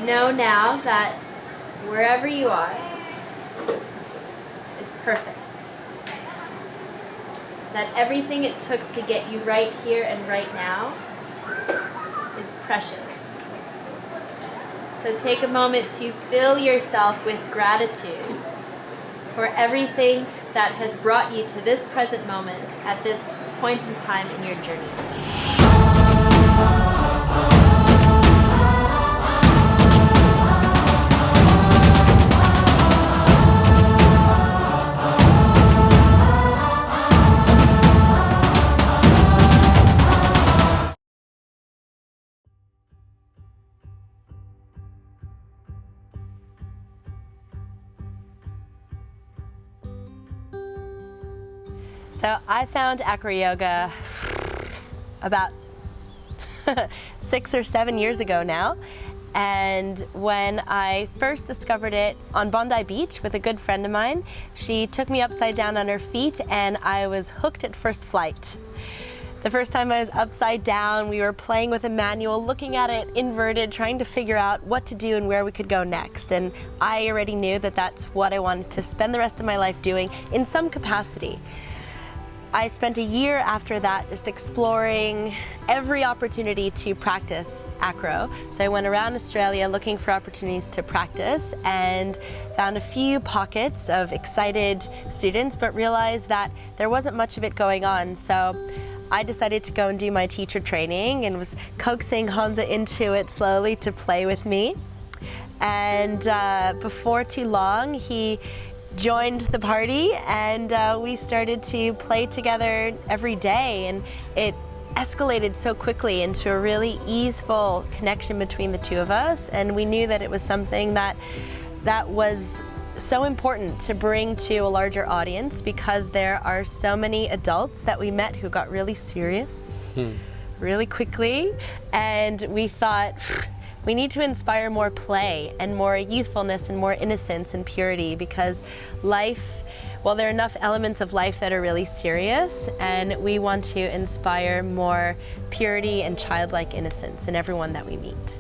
know now that wherever you are is perfect. That everything it took to get you right here and right now is precious. So take a moment to fill yourself with gratitude for everything that has brought you to this present moment at this point in time in your journey. So I found acro yoga about 6 or 7 years ago now. And when I first discovered it on Bondi Beach with a good friend of mine, she took me upside down on her feet and I was hooked at first flight. The first time I was upside down, we were playing with a manual, looking at it inverted, trying to figure out what to do and where we could go next. And I already knew that that's what I wanted to spend the rest of my life doing in some capacity. I spent a year after that just exploring every opportunity to practice acro. So I went around Australia looking for opportunities to practice and found a few pockets of excited students, but realized that there wasn't much of it going on. So I decided to go and do my teacher training and was coaxing Honza into it slowly to play with me. And before too long, he joined the party and we started to play together every day, and it escalated so quickly into a really easeful connection between the two of us, and we knew that it was something that was so important to bring to a larger audience because there are so many adults that we met who got really serious really quickly, and we thought, we need to inspire more play and more youthfulness and more innocence and purity, because life, well, there are enough elements of life that are really serious, and we want to inspire more purity and childlike innocence in everyone that we meet.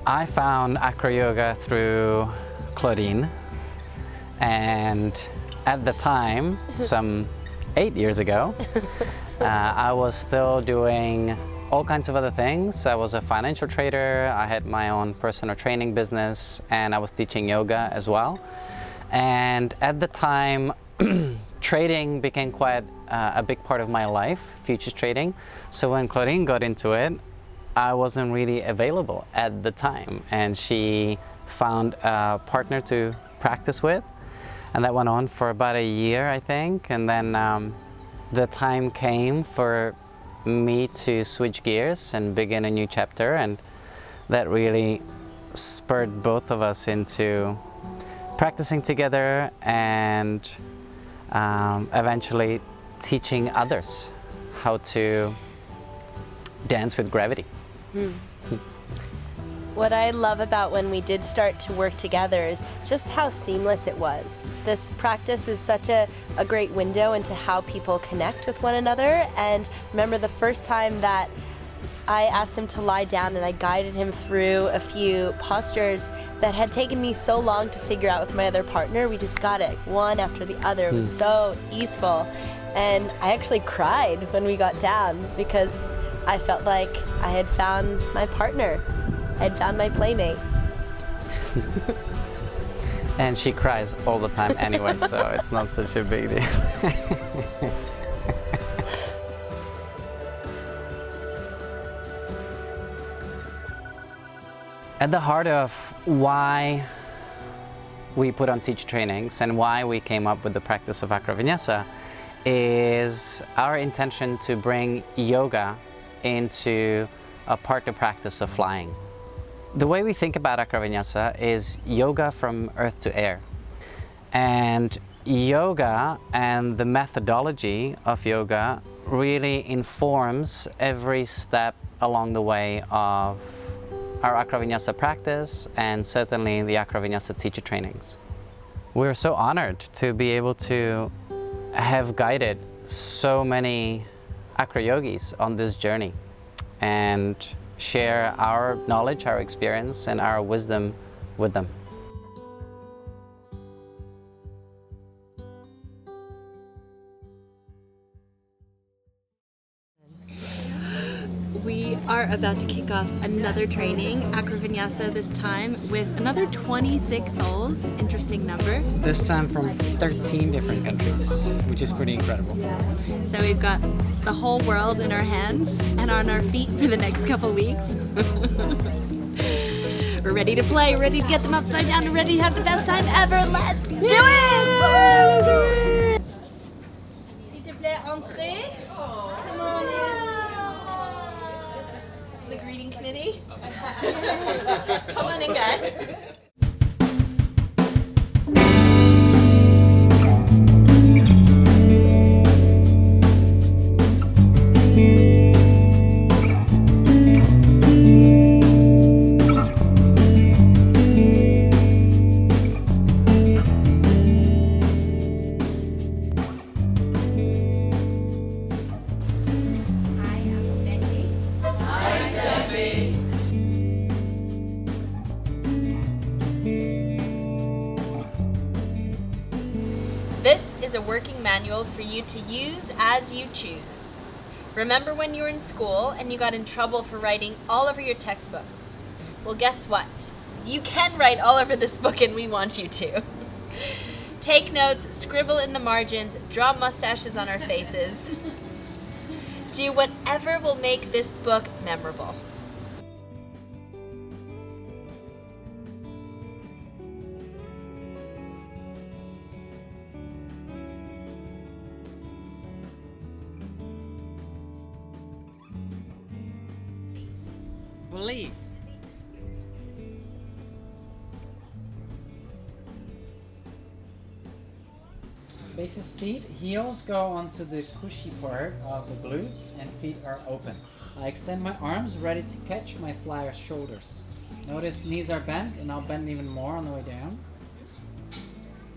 I found acro yoga through Claudine, and at the time, some 8 years ago, I was still doing all kinds of other things. I was a financial trader, I had my own personal training business, and I was teaching yoga as well. And at the time, trading became quite a big part of my life, futures trading. So when Claudine got into it, I wasn't really available at the time. And she found a partner to practice with. And that went on for about a year, I think. And then the time came for me to switch gears and begin a new chapter, and that really spurred both of us into practicing together and eventually teaching others how to dance with gravity. What I love about when we did start to work together is just how seamless it was. This practice is such a great window into how people connect with one another. And remember the first time that I asked him to lie down and I guided him through a few postures that had taken me so long to figure out with my other partner. We just got it one after the other. It was so easeful. And I actually cried when we got down because I felt like I had found my partner. I'd found my playmate. And she cries all the time anyway, so it's not such a big deal. At the heart of why we put on teacher trainings and why we came up with the practice of ACROVINYASA is our intention to bring yoga into a partner practice of flying. The way we think about ACROVINYASA is yoga from earth to air. And yoga and the methodology of yoga really informs every step along the way of our ACROVINYASA practice and certainly the ACROVINYASA teacher trainings. We're so honored to be able to have guided so many acro yogis on this journey and share our knowledge, our experience, and our wisdom with them. We are about to kick off another training, ACROVINYASA this time, with another 26 souls, interesting number. This time from 13 different countries, which is pretty incredible. So we've got the whole world in our hands and on our feet for the next couple weeks. We're ready to play, ready to get them upside down, and ready to have the best time ever. Let's do it! S'il te plaît, entrez. Come on in. The greeting committee. Come on in, guys. This is a working manual for you to use as you choose. Remember when you were in school and you got in trouble for writing all over your textbooks? Well, guess what? You can write all over this book, and we want you to. Take notes, scribble in the margins, draw mustaches on our faces. Do whatever will make this book memorable. Believe. Faces feet, heels go onto the cushy part of the glutes and feet are open. I extend my arms ready to catch my flyer's shoulders. Notice knees are bent, and I'll bend even more on the way down.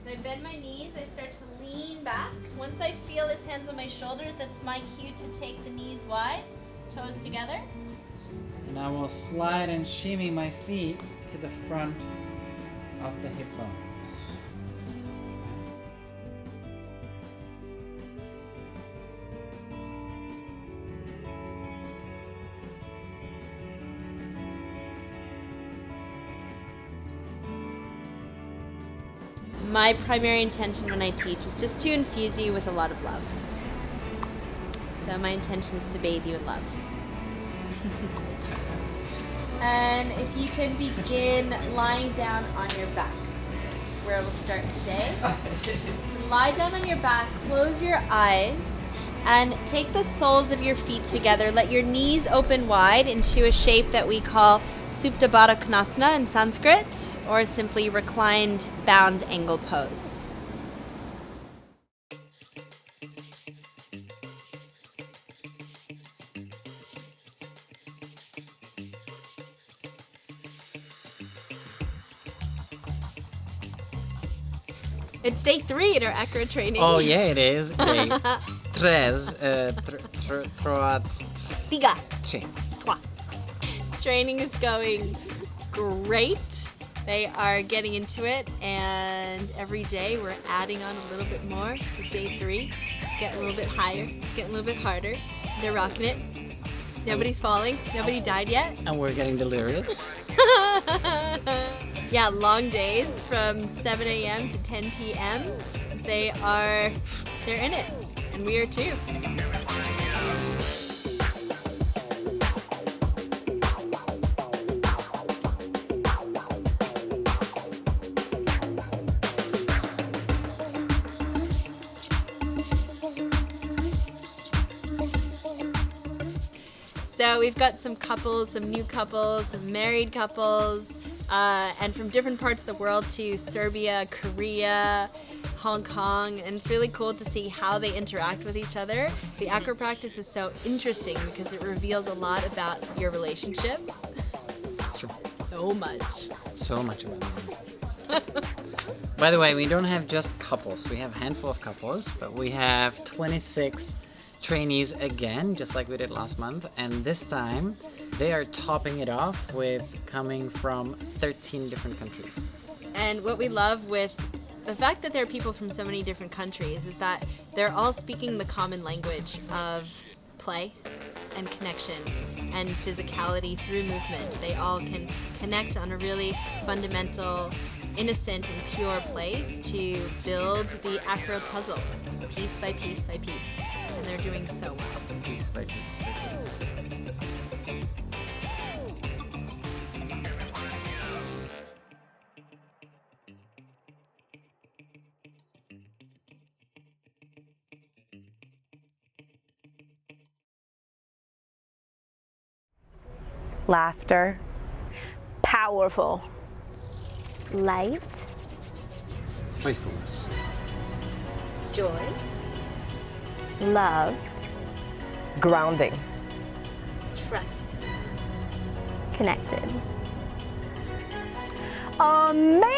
When I bend my knees, I start to lean back. Once I feel his hands on my shoulders, that's my cue to take the knees wide, toes together. And I will slide and shimmy my feet to the front of the hip bone. My primary intention when I teach is just to infuse you with a lot of love. So my intention is to bathe you in love. And if you can begin lying down on your backs, where we'll start today. Lie down on your back, close your eyes, and take the soles of your feet together. Let your knees open wide into a shape that we call Supta Baddha Konasana in Sanskrit, or simply reclined bound angle pose. It's day 3 in our acro training. Oh yeah, it is. Day 3. Tiga. Trois. Training is going great. They are getting into it, and every day we're adding on a little bit more. So day 3, it's getting a little bit higher, it's getting a little bit harder. They're rocking it. Nobody's falling. Nobody died yet. And we're getting delirious. Yeah, long days from 7 a.m. to 10 p.m. They're in it, and we are too. So we've got some couples, some new couples, some married couples, and from different parts of the world to Serbia, Korea, Hong Kong, and it's really cool to see how they interact with each other. The acro practice is so interesting because it reveals a lot about your relationships. That's true. So much. So much about it. By the way, we don't have just couples. We have a handful of couples, but we have 26 trainees again, just like we did last month. And this time, they are topping it off with coming from 13 different countries. And what we love with the fact that there are people from so many different countries is that they're all speaking the common language of play and connection and physicality through movement. They all can connect on a really fundamental, innocent and pure place to build the acro puzzle, piece by piece by piece. And they're doing so well. Piece by piece. Laughter, Powerful. light, Playfulness. Joy. loved, Grounding. Trust. Connected. Amazing!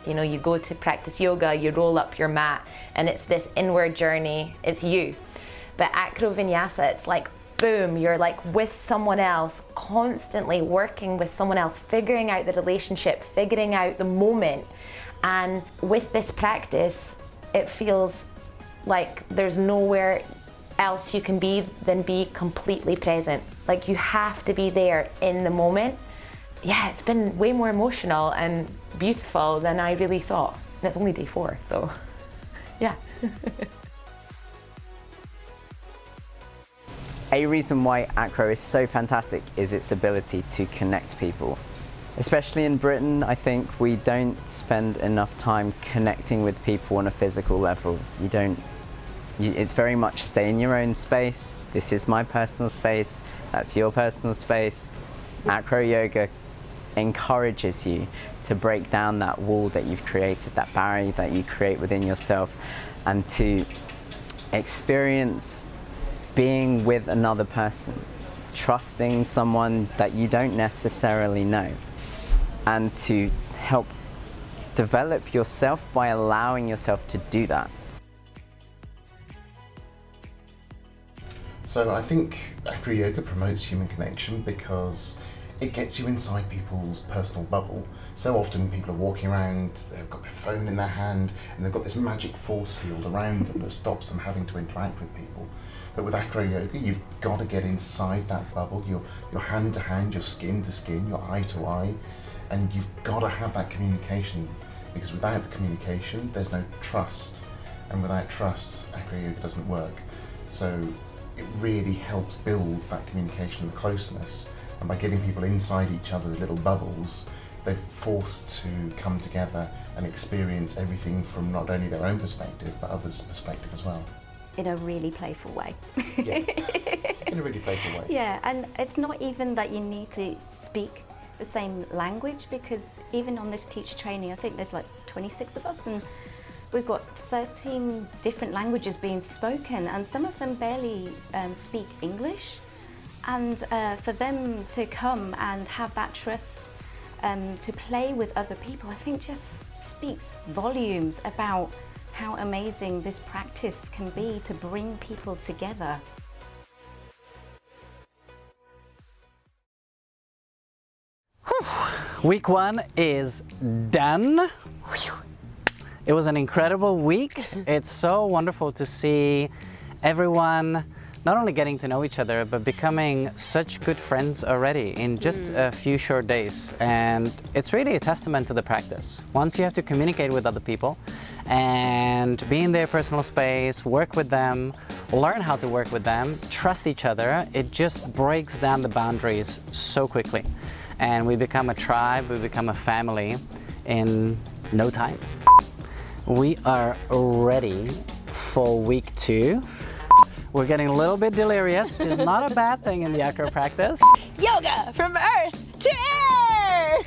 You know, you go to practice yoga, you roll up your mat, and it's this inward journey, it's you. But ACROVINYASA, it's like, boom, you're like with someone else, constantly working with someone else, figuring out the relationship, figuring out the moment. And with this practice, it feels like there's nowhere else you can be than be completely present. Like you have to be there in the moment. Yeah, it's been way more emotional and beautiful than I really thought. And it's only day 4, so yeah. A reason why acro is so fantastic is its ability to connect people. Especially in Britain, I think we don't spend enough time connecting with people on a physical level. It's very much stay in your own space. This is my personal space, that's your personal space. Acro yoga encourages you to break down that wall that you've created, that barrier that you create within yourself, and to experience being with another person, trusting someone that you don't necessarily know, and to help develop yourself by allowing yourself to do that. So I think acro yoga promotes human connection because it gets you inside people's personal bubble. So often people are walking around, they've got their phone in their hand, and they've got this magic force field around them that stops them having to interact with people. But with acro yoga, you've got to get inside that bubble. You're hand to hand, you're skin to skin, you're eye to eye, and you've got to have that communication, because without the communication, there's no trust. And without trust, acro yoga doesn't work. So it really helps build that communication and the closeness. And by getting people inside each other's little bubbles, they're forced to come together and experience everything from not only their own perspective, but others' perspective as well. In a really playful way. Yeah, in a really playful way. Yeah, and it's not even that you need to speak the same language, because even on this teacher training, I think there's like 26 of us, and we've got 13 different languages being spoken, and some of them barely speak English. And for them to come and have that trust to play with other people, I think just speaks volumes about how amazing this practice can be to bring people together. Week 1 is done. It was an incredible week. It's so wonderful to see everyone not only getting to know each other, but becoming such good friends already in just a few short days. And it's really a testament to the practice. Once you have to communicate with other people and be in their personal space, work with them, learn how to work with them, trust each other, it just breaks down the boundaries so quickly. And we become a tribe, we become a family in no time. We are ready for week 2. We're getting a little bit delirious, which is not a bad thing in the acro practice. Yoga from earth to air!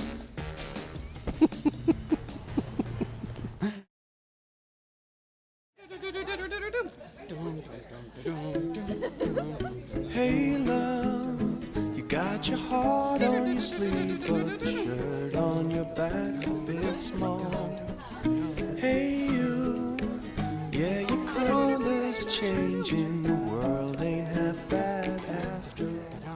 Hey love, you got your heart on your sleeve, but the shirt on your back's a bit small. Hey you, yeah, your colors are changing.